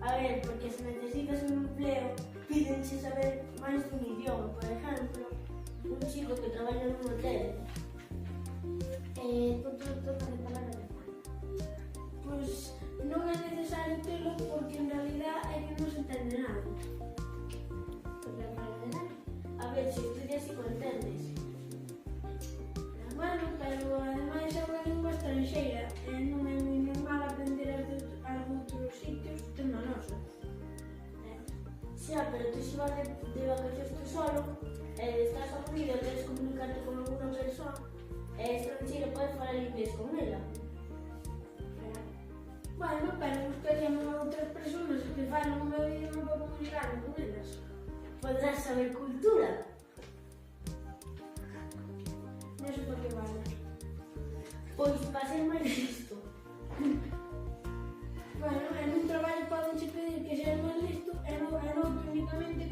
A ver, porque se necesitas un empleo, pídense saber máis dun idioma. Por exemplo, un chico que traballa nun hotel. Toca de palabra. Pois non é necesario telo porque en realidad é que non se entende nada. Porque a palabra de nada. A ver, se estudias e o entendes. Bueno, pero ademais é unha lingua estranxeira e non é moi normal aprender as de outros sitios tendo a nosa. Xa, pero tú se vas de vacacións tú solo, estás aburrido, queres comunicarte con alguna persoa, estranxeira, podes falar inglés con ela. Bueno, pero buscaríamos a outras persoas que falan o meu idioma para comunicarme con elas. Podrás saber cultura. Non sei por que vale. Pois para ser máis listo. Bueno, en un traballo podense pedir que seas máis listo e non únicamente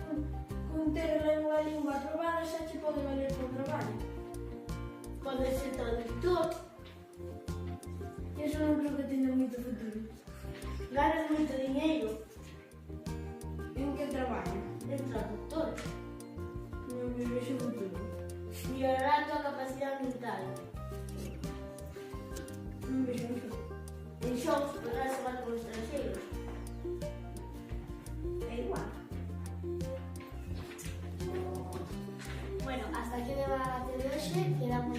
con ter a lingua aprobada xa che pode valer para o traballo. Pode ser traductor. Eso non creo que teña moito futuro. Ganas moito diñeiro. En que traballo? En traductor. Non me vexo futuro. Mellorar a tua capacidade mental. Non vexo futuro. En xogos podrás xogar con estranxeiros. É igual. Bueno, hasta aquí o debate de hoxe, quedamos